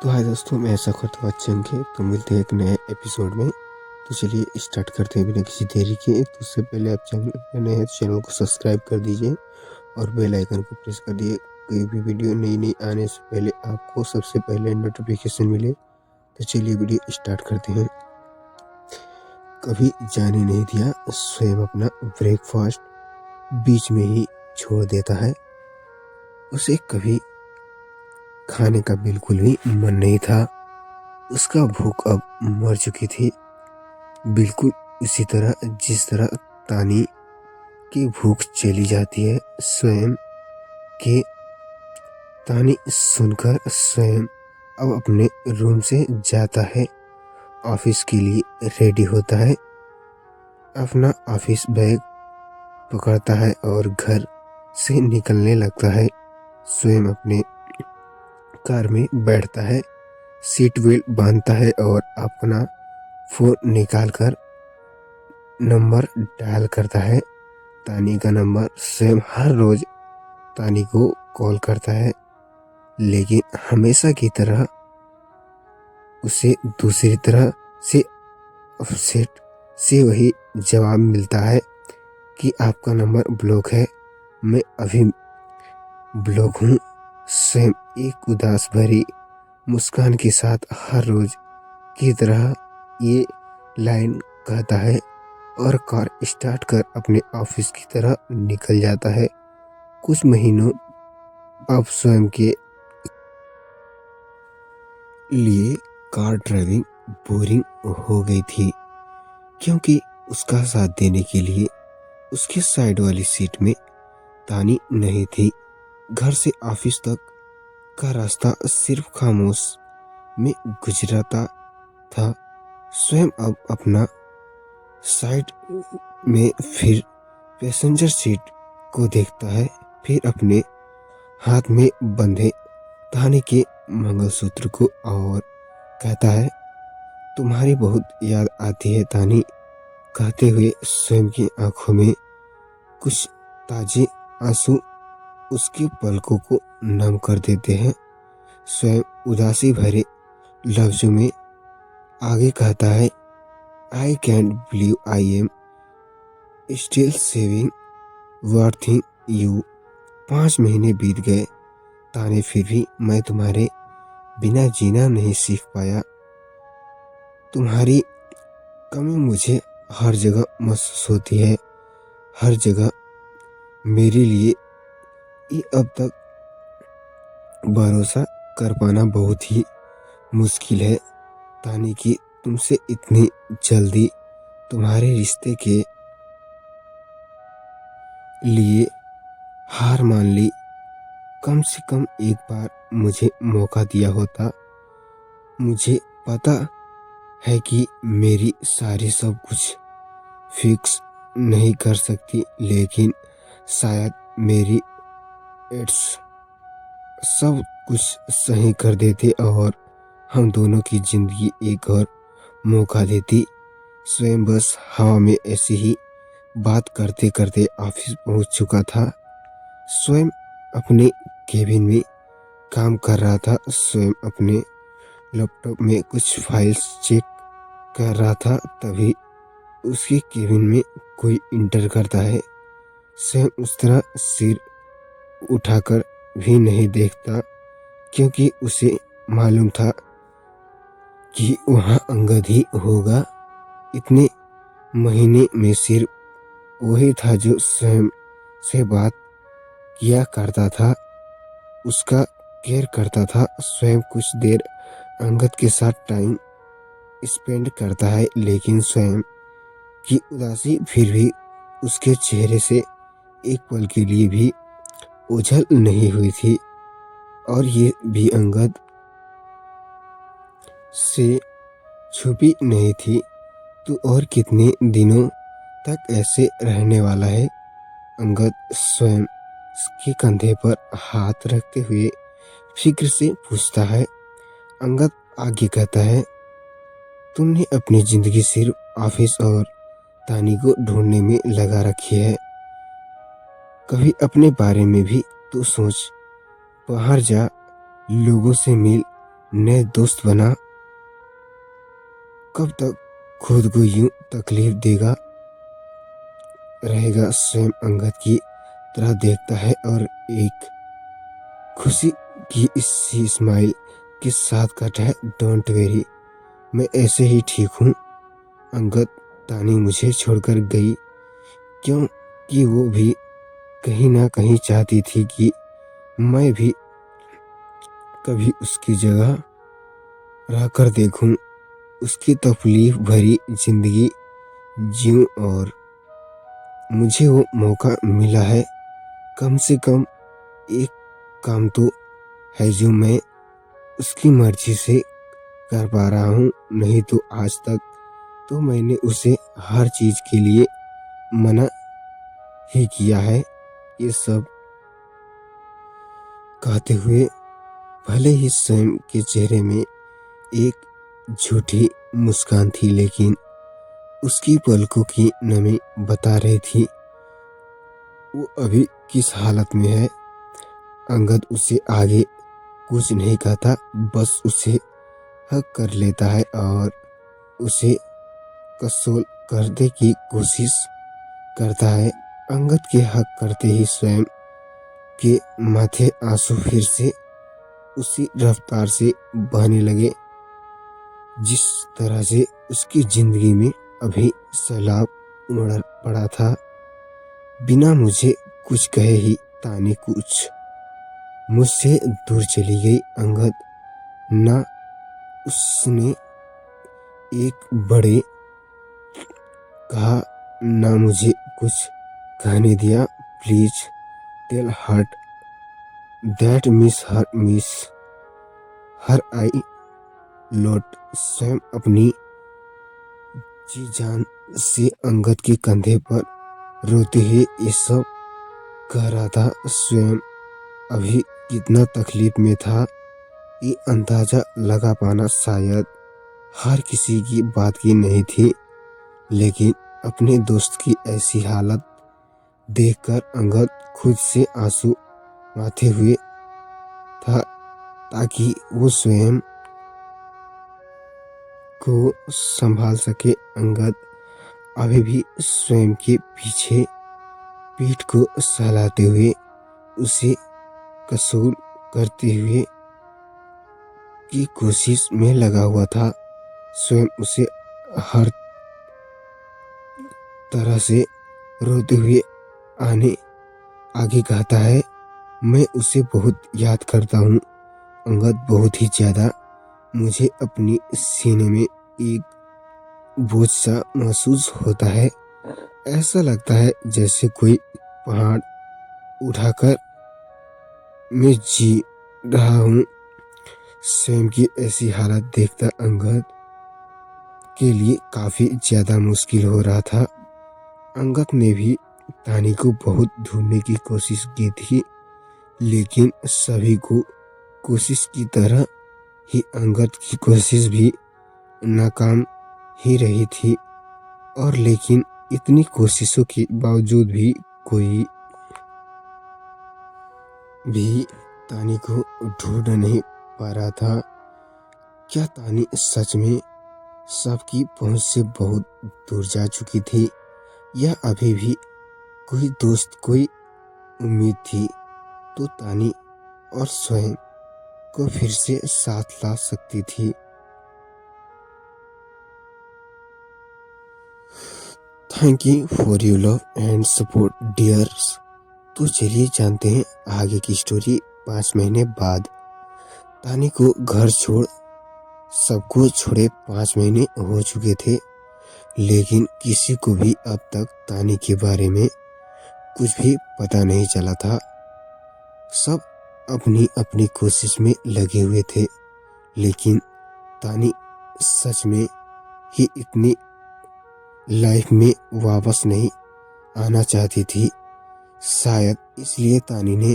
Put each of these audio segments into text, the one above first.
तो हाय दोस्तों, मैं ऐसा करता हूँ अच्छे होंगे। तो मिलते हैं एक नए एपिसोड में। तो चलिए स्टार्ट करते हैं बिना किसी देरी के। तो उससे पहले आप चैनल पर नए हैं तो चैनल को सब्सक्राइब कर दीजिए और बेल आइकन को प्रेस कर दिए। कोई भी वीडियो नई आने से पहले आपको सबसे पहले नोटिफिकेशन मिले। तो चलिए वीडियो स्टार्ट करते हैं। कभी जाने नहीं दिया, स्वयं अपना ब्रेकफास्ट बीच में ही छोड़ देता है। उसे कभी खाने का बिल्कुल भी मन नहीं था। उसका भूख अब मर चुकी थी, बिल्कुल उसी तरह जिस तरह तानी की भूख चली जाती है। स्वयं के तानी सुनकर स्वयं अब अपने रूम से जाता है, ऑफिस के लिए रेडी होता है, अपना ऑफिस बैग पकड़ता है और घर से निकलने लगता है। स्वयं अपने कार में बैठता है, सीट बेल्ट बांधता है और अपना फोन निकालकर नंबर डायल करता है। तानी का नंबर स्वयं हर रोज तानी को कॉल करता है, लेकिन हमेशा की तरह उसे दूसरी तरह से अपसेट से वही जवाब मिलता है कि आपका नंबर ब्लॉक है। मैं अभी ब्लॉक हूँ। स्वयं एक उदास भरी मुस्कान के साथ हर रोज की तरह ये लाइन कहता है और कार स्टार्ट कर अपने ऑफिस की तरह निकल जाता है। कुछ महीनों अब स्वयं के लिए कार ड्राइविंग बोरिंग हो गई थी, क्योंकि उसका साथ देने के लिए उसके साइड वाली सीट में तानी नहीं थी। घर से ऑफिस तक का रास्ता सिर्फ खामोश में गुजरता था। स्वयं अब अपना साइड में फिर पैसेंजर सीट को देखता है, फिर अपने हाथ में बंधे तानी के मंगलसूत्र को और कहता है, तुम्हारी बहुत याद आती है तानी। कहते हुए स्वयं की आंखों में कुछ ताजे आंसू उसके पलकों को नम कर देते हैं। स्वयं उदासी भरे लफ्जों में आगे कहता है, I can't believe I am still saving worthing you. 5 महीने बीत गए ताने, फिर भी मैं तुम्हारे बिना जीना नहीं सीख पाया। तुम्हारी कमी मुझे हर जगह महसूस होती है, हर जगह। मेरे लिए ये अब तक भरोसा कर पाना बहुत ही मुश्किल है तानी कि तुमसे इतनी जल्दी तुम्हारे रिश्ते के लिए हार मान ली। कम से कम एक बार मुझे मौका दिया होता। मुझे पता है कि मेरी सारी सब कुछ फिक्स नहीं कर सकती, लेकिन शायद मेरी एड्स सब कुछ सही कर देते और हम दोनों की जिंदगी एक और मौका देती। स्वयं बस हवा में ऐसी ही बात करते करते ऑफिस पहुंच चुका था। स्वयं अपने केबिन में काम कर रहा था। स्वयं अपने लैपटॉप में कुछ फाइल्स चेक कर रहा था, तभी उसके केबिन में कोई इंटर करता है। स्वयं उस तरह सिर उठाकर भी नहीं देखता, क्योंकि उसे मालूम था कि वहाँ अंगद ही होगा। इतने महीने में सिर्फ वही था जो स्वयं से बात किया करता था, उसका केयर करता था। स्वयं कुछ देर अंगद के साथ टाइम स्पेंड करता है, लेकिन स्वयं की उदासी फिर भी उसके चेहरे से एक पल के लिए भी ओझल नहीं हुई थी। और ये भी अंगद से छुपी नहीं थी। तू और कितने दिनों तक ऐसे रहने वाला है? अंगद स्वयं के कंधे पर हाथ रखते हुए फिक्र से पूछता है। अंगद आगे कहता है, तुमने अपनी जिंदगी सिर्फ ऑफिस और तानी को ढूंढने में लगा रखी है। कभी अपने बारे में भी तो सोच। बाहर जा, लोगों से मिल, नए दोस्त बना, कब तक खुद को यूं तकलीफ देगा रहेगा। स्वयं अंगद की तरह देखता है और एक खुशी की इसी स्माइल के साथ कहता है, डोंट वेरी, मैं ऐसे ही ठीक हूँ। अंगद, तानी मुझे छोड़कर गई क्योंकि वो भी कहीं ना कहीं चाहती थी कि मैं भी कभी उसकी जगह रहकर देखूं, उसकी तकलीफ भरी जिंदगी जीऊं, और मुझे वो मौका मिला है। कम से कम एक काम तो है जो मैं उसकी मर्जी से कर पा रहा हूँ, नहीं तो आज तक तो मैंने उसे हर चीज के लिए मना ही किया है। ये सब कहते हुए भले ही स्वयं के चेहरे में एक झूठी मुस्कान थी, लेकिन उसकी पलकों की नमी बता रही थी वो अभी किस हालत में है। अंगद उसे आगे कुछ नहीं कहता, बस उसे हक कर लेता है और उसे कंसोल करने की कोशिश करता है। अंगद के हक करते ही स्वयं के माथे आंसू फिर से उसी रफ्तार से बहने लगे जिस तरह से उसकी जिंदगी में अभी सैलाब उमड़ पड़ा था। बिना मुझे कुछ कहे ही तानी कुछ मुझसे दूर चली गई। अंगद, ना उसने एक बड़े कहा ना मुझे कुछ कहने दिया। Please tell her that miss her a lot. स्वयं अपनी जी जान से अंगद के कंधे पर रोते हुए ये सब कह रहा था। स्वयं अभी कितना तकलीफ में था ये अंदाजा लगा पाना शायद हर किसी की बात की नहीं थी, लेकिन अपने दोस्त की ऐसी हालत देखकर अंगद खुद से आंसू बहाते हुए था ताकि वो स्वयं को संभाल सके। अंगद अभी भी स्वयं के पीछे पीठ को सहलाते हुए उसे कंसोल करते हुए की कोशिश में लगा हुआ था। स्वयं उसे हर तरह से रोते हुए आगे कहता है, मैं उसे बहुत याद करता हूँ अंगद, बहुत ही ज्यादा। मुझे अपनी सीने में एक बोझ सा महसूस होता है। ऐसा लगता है जैसे कोई पहाड़ उठाकर मैं जी रहा हूँ। स्वयं की ऐसी हालत देखकर अंगद के लिए काफी ज्यादा मुश्किल हो रहा था। अंगद ने भी तानी को बहुत ढूंढने की कोशिश की थी, लेकिन सभी को कोशिश की तरह ही अंगद की कोशिश भी नाकाम ही रही थी। और लेकिन इतनी कोशिशों के बावजूद भी कोई भी तानी को ढूंढ नहीं पा रहा था। क्या तानी सच में सबकी पहुंच से बहुत दूर जा चुकी थी, या अभी भी कोई दोस्त, कोई उम्मीद थी तो तानी और स्वयं को फिर से साथ ला सकती थी। Thank you for your love and support dears. तो चलिए जानते हैं आगे की स्टोरी। 5 महीने बाद तानी को घर छोड़ सबको छोड़े 5 महीने हो चुके थे, लेकिन किसी को भी अब तक तानी के बारे में कुछ भी पता नहीं चला था। सब अपनी अपनी कोशिश में लगे हुए थे, लेकिन तानी सच में ही इतनी लाइफ में वापस नहीं आना चाहती थी। शायद इसलिए तानी ने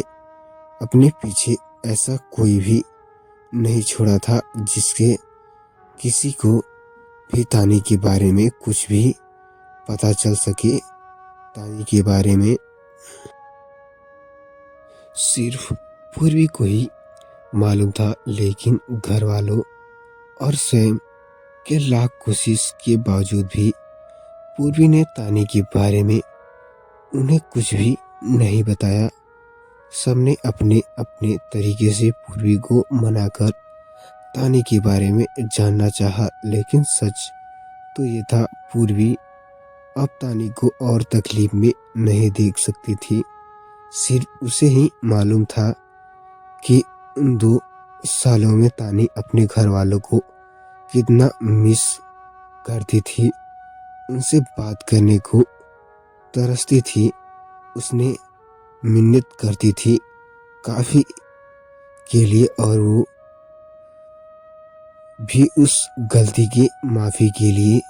अपने पीछे ऐसा कोई भी नहीं छोड़ा था जिसके किसी को भी तानी के बारे में कुछ भी पता चल सके। तानी के बारे में सिर्फ पूर्वी को ही मालूम था, लेकिन घर वालों और स्वयं के लाख कोशिश के बावजूद भी पूर्वी ने तानी के बारे में उन्हें कुछ भी नहीं बताया। सबने अपने अपने तरीके से पूर्वी को मनाकर तानी के बारे में जानना चाहा, लेकिन सच तो ये था, पूर्वी अब तानी को और तकलीफ में नहीं देख सकती थी। सिर्फ उसे ही मालूम था कि उन 2 सालों में तानी अपने घर वालों को कितना मिस करती थी। उनसे बात करने को तरसती थी, उसने मिन्नत करती थी काफ़ी के लिए, और वो भी उस गलती की माफ़ी के लिए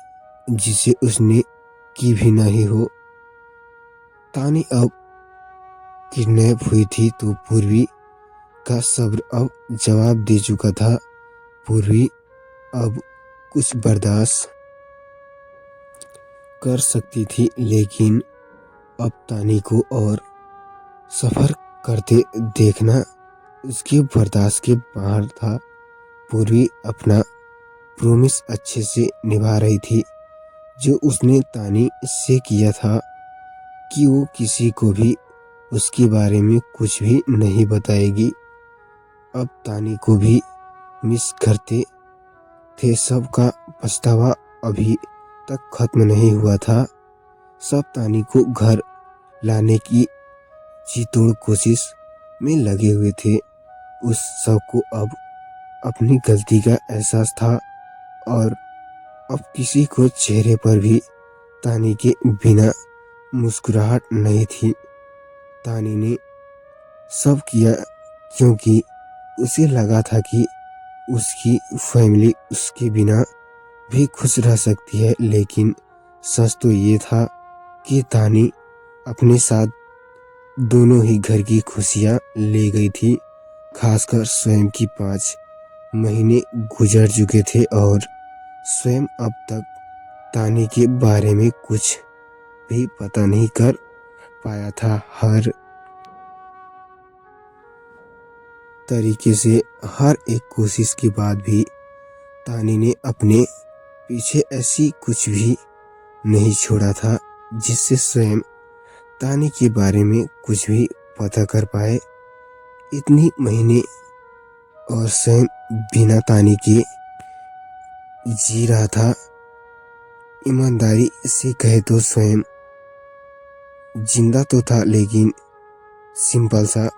जिसे उसने की भी नहीं हो। तानी अब किडनैप हुई थी तो पूर्वी का सब्र अब जवाब दे चुका था। पूर्वी अब कुछ बर्दाश्त कर सकती थी, लेकिन अब तानी को और सफ़र करते देखना उसकी बर्दाश्त के बाहर था। पूर्वी अपना प्रॉमिस अच्छे से निभा रही थी, जो उसने तानी से किया था कि वो किसी को भी उसके बारे में कुछ भी नहीं बताएगी। अब तानी को भी मिस करते थे, सबका पछतावा अभी तक खत्म नहीं हुआ था। सब तानी को घर लाने की जी-तोड़ कोशिश में लगे हुए थे। उस सबको अब अपनी गलती का एहसास था, और अब किसी को चेहरे पर भी तानी के बिना मुस्कुराहट नहीं थी। तानी ने सब किया क्योंकि उसे लगा था कि उसकी फैमिली उसके बिना भी खुश रह सकती है, लेकिन सच तो ये था कि तानी अपने साथ दोनों ही घर की खुशियाँ ले गई थी। खासकर स्वयं की 5 महीने गुजर चुके थे और स्वयं अब तक तानी के बारे में कुछ भी पता नहीं कर पाया था। हर तरीके से हर एक कोशिश के बाद भी तानी ने अपने पीछे ऐसी कुछ भी नहीं छोड़ा था जिससे स्वयं तानी के बारे में कुछ भी पता कर पाए। इतनी महीने और स्वयं बिना तानी के जी रहा था। ईमानदारी से कहे तो स्वयं जिंदा तो था, लेकिन सिंपल सा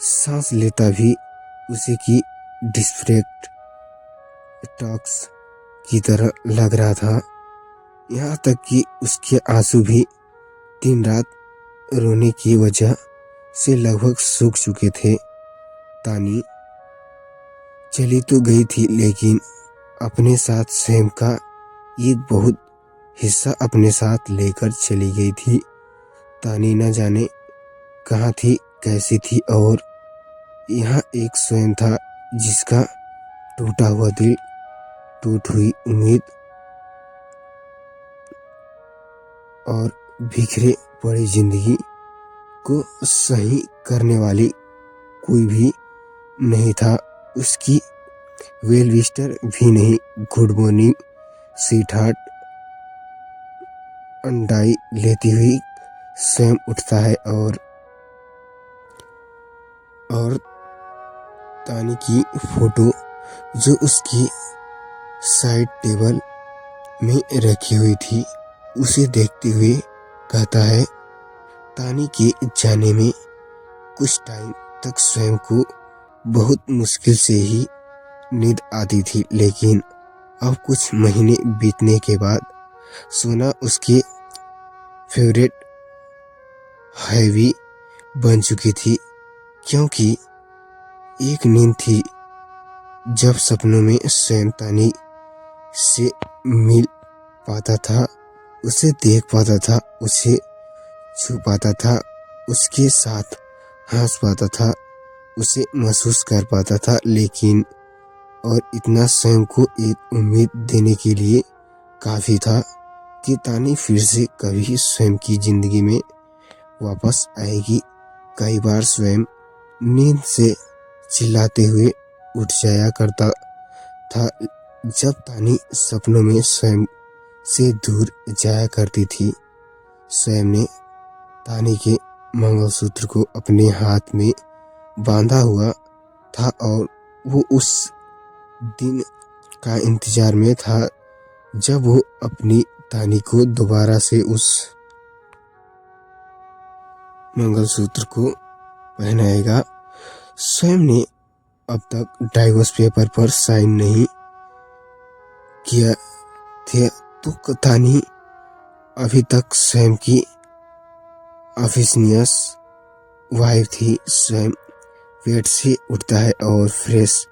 सांस लेता भी उसे की डिस्परेट टॉक्स की तरह लग रहा था। यहाँ तक कि उसके आंसू भी दिन रात रोने की वजह से लगभग सूख चुके थे। तानी चली तो गई थी, लेकिन अपने साथ स्वयं का एक बहुत हिस्सा अपने साथ लेकर चली गई थी। तानी न जाने कहाँ थी, कैसी थी, और यहाँ एक स्वयं था जिसका टूटा हुआ दिल, टूट हुई उम्मीद और बिखरे पड़ी जिंदगी को सही करने वाली कोई भी नहीं था। उसकी वेल विस्टर भी नहीं। गुड मॉर्निंग स्वीट हार्ट अंडाई लेती हुई स्वयं उठता है और तानी की फोटो जो उसकी साइड टेबल में रखी हुई थी उसे देखते हुए कहता है, तानी के जाने में कुछ टाइम तक स्वयं को बहुत मुश्किल से ही नींद आती थी, लेकिन अब कुछ महीने बीतने के बाद सोना उसके फेवरेट हैवी बन चुकी थी, क्योंकि एक नींद थी जब सपनों में स्वयं तानी से मिल पाता था, उसे देख पाता था, उसे छू पाता था, उसके साथ हंस पाता था, उसे महसूस कर पाता था, लेकिन और इतना स्वयं को एक उम्मीद देने के लिए काफ़ी था कि तानी फिर से कभी स्वयं की जिंदगी में वापस आएगी। कई बार स्वयं नींद से चिल्लाते हुए उठ जाया करता था जब तानी सपनों में स्वयं से दूर जाया करती थी। स्वयं ने तानी के मंगलसूत्र को अपने हाथ में बांधा हुआ था और वो उस दिन का इंतजार में था जब वो अपनी तानी को दोबारा से उस मंगलसूत्र को पहनाएगा। स्वयं ने अब तक डाइवोर्स पेपर पर साइन नहीं किया थे तो तानी अभी तक स्वयं की ऑफिशियस वाइफ थी। स्वयं बेड से उठता है और फ्रेश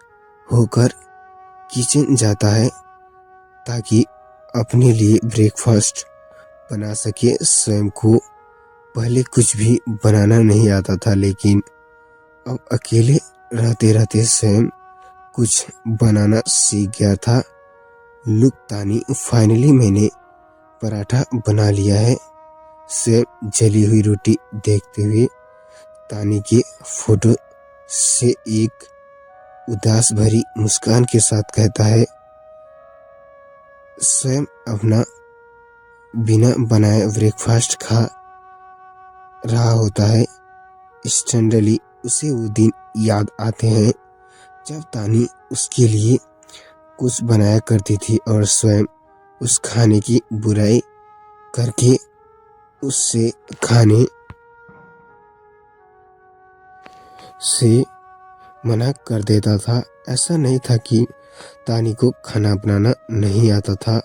होकर किचन जाता है ताकि अपने लिए ब्रेकफास्ट बना सके। स्वयं को पहले कुछ भी बनाना नहीं आता था, लेकिन अब अकेले रहते रहते स्वयं कुछ बनाना सीख गया था। लुक तानी, फाइनली मैंने पराठा बना लिया है। स्वयं जली हुई रोटी देखते हुए तानी के फोटो से एक उदास भरी मुस्कान के साथ कहता है। स्वयं अपना बिना बनाए ब्रेकफास्ट खा रहा होता है। स्टैंडली उसे वो दिन याद आते हैं जब तानी उसके लिए कुछ बनाया करती थी और स्वयं उस खाने की बुराई करके उससे खाने से मना कर देता था। ऐसा नहीं था कि तानी को खाना बनाना नहीं आता था।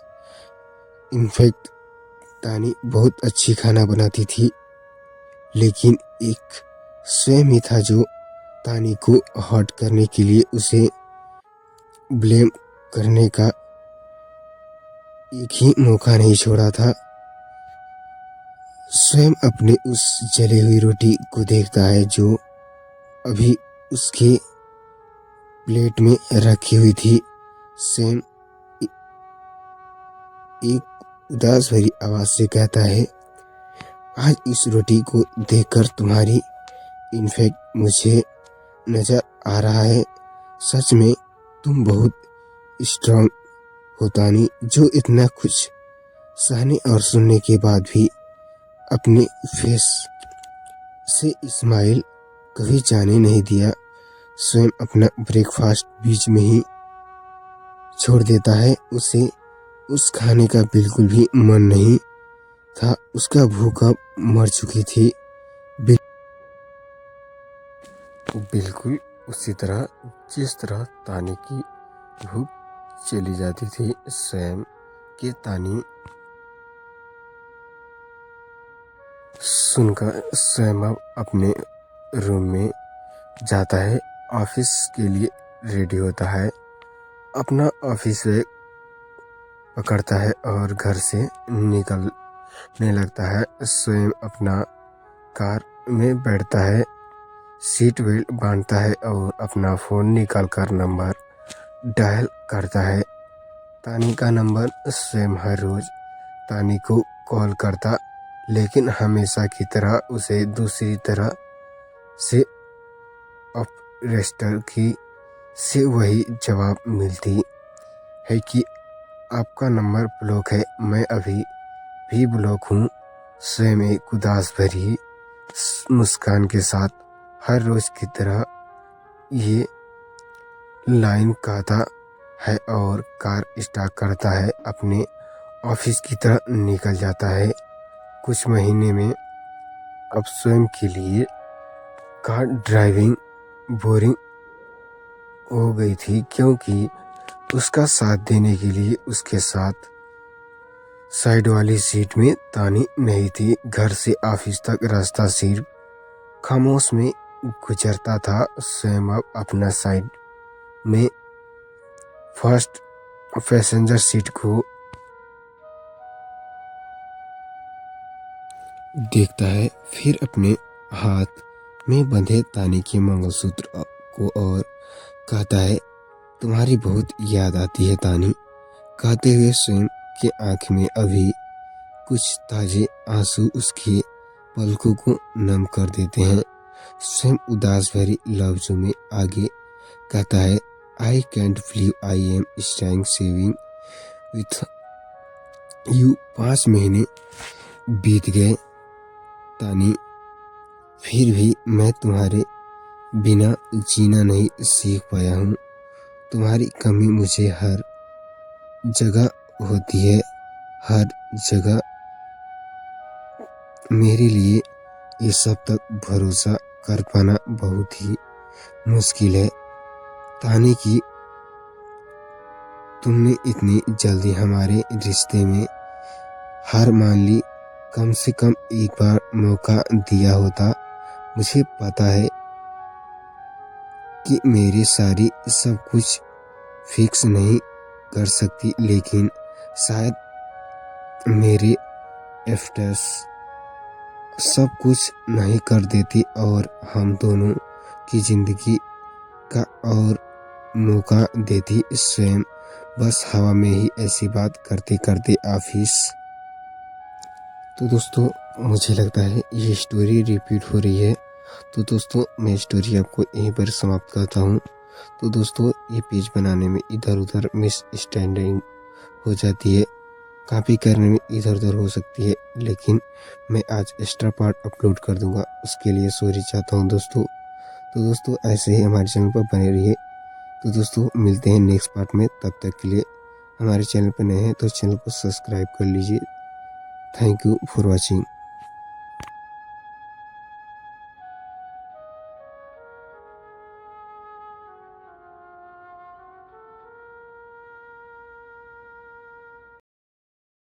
इनफैक्ट तानी बहुत अच्छी खाना बनाती थी, लेकिन एक स्वयं ही था जो तानी को हर्ट करने के लिए उसे ब्लेम करने का एक ही मौका नहीं छोड़ा था। स्वयं अपने उस जली हुई रोटी को देखता है जो अभी उसके प्लेट में रखी हुई थी। स्वयं एक उदास भरी आवाज से कहता है, आज इस रोटी को देखकर तुम्हारी इनफैक्ट मुझे नजर आ रहा है। सच में तुम बहुत स्ट्रांग हो तानी, जो इतना कुछ सहने और सुनने के बाद भी अपने फेस से स्माइल कभी जाने नहीं दिया। स्वयं अपना ब्रेकफास्ट बीच में ही छोड़ देता है। उसे उस खाने का बिल्कुल भी मन नहीं था। उसका भूख अब मर चुकी थी, बिल्कुल उसी तरह जिस तरह तानी की भूख चली जाती थी। स्वयं के तानी सुनकर स्वयं अब अपने रूम में जाता है, ऑफिस के लिए रेडी होता है, अपना ऑफिस बैग पकड़ता है और घर से निकलने लगता है। स्वयं अपना कार में बैठता है, सीट बेल्ट बांधता है और अपना फ़ोन निकालकर नंबर डायल करता है। तानी का नंबर। स्वयं हर रोज़ तानी को कॉल करता, लेकिन हमेशा की तरह उसे दूसरी तरह से ऑपरेटर की से वही जवाब मिलती है कि आपका नंबर ब्लॉक है। मैं अभी भी ब्लॉक हूँ। स्वयं एक उदास भरी मुस्कान के साथ हर रोज की तरह ये लाइन कहता है और कार स्टार्ट करता है, अपने ऑफिस की तरफ निकल जाता है। कुछ महीने में अब स्वयं के लिए कार ड्राइविंग बोरिंग हो गई थी, क्योंकि उसका साथ देने के लिए उसके साथ साइड वाली सीट में तानी नहीं थी। घर से ऑफिस तक रास्ता सिर्फ खामोश में गुजरता था। स्वयं अब अपना साइड में फर्स्ट पैसेंजर सीट को देखता है, फिर अपने हाथ में बंधे तानी के मंगलसूत्र को और कहता है, तुम्हारी बहुत याद आती है तानी। कहते हुए स्वयं के आंख में अभी कुछ ताजे आंसू उसके पलकों को नम कर देते हैं। स्वयं उदास भरी लफ्जों में आगे कहता है, I can't believe I am staying saving with you. 5 महीने बीत गए तानी, फिर भी मैं तुम्हारे बिना जीना नहीं सीख पाया हूँ। तुम्हारी कमी मुझे हर जगह होती है, हर जगह। मेरे लिए ये सब तक भरोसा कर पाना बहुत ही मुश्किल है तानी की। तुमने इतनी जल्दी हमारे रिश्ते में हार मान ली। कम से कम एक बार मौका दिया होता। मुझे पता है कि मेरी सारी सब कुछ फिक्स नहीं कर सकती, लेकिन शायद मेरे एफर्ट्स सब कुछ नहीं कर देती और हम दोनों की जिंदगी का और मौका देती। स्वयं बस हवा में ही ऐसी बात करते करते ऑफिस। तो दोस्तों मुझे लगता है ये स्टोरी रिपीट हो रही है। तो दोस्तों मैं स्टोरी आपको यहीं पर समाप्त करता हूँ। तो दोस्तों ये पेज बनाने में इधर उधर मिस स्टैंडिंग हो जाती है, कॉपी करने में इधर उधर हो सकती है, लेकिन मैं आज एक्स्ट्रा पार्ट अपलोड कर दूंगा, उसके लिए सॉरी चाहता हूँ दोस्तों। तो दोस्तों ऐसे ही हमारे चैनल पर बने रहिए। तो दोस्तों मिलते हैं नेक्स्ट पार्ट में, तब तक के लिए हमारे चैनल पर नए हैं तो चैनल को सब्सक्राइब कर लीजिए। Thank you for watching.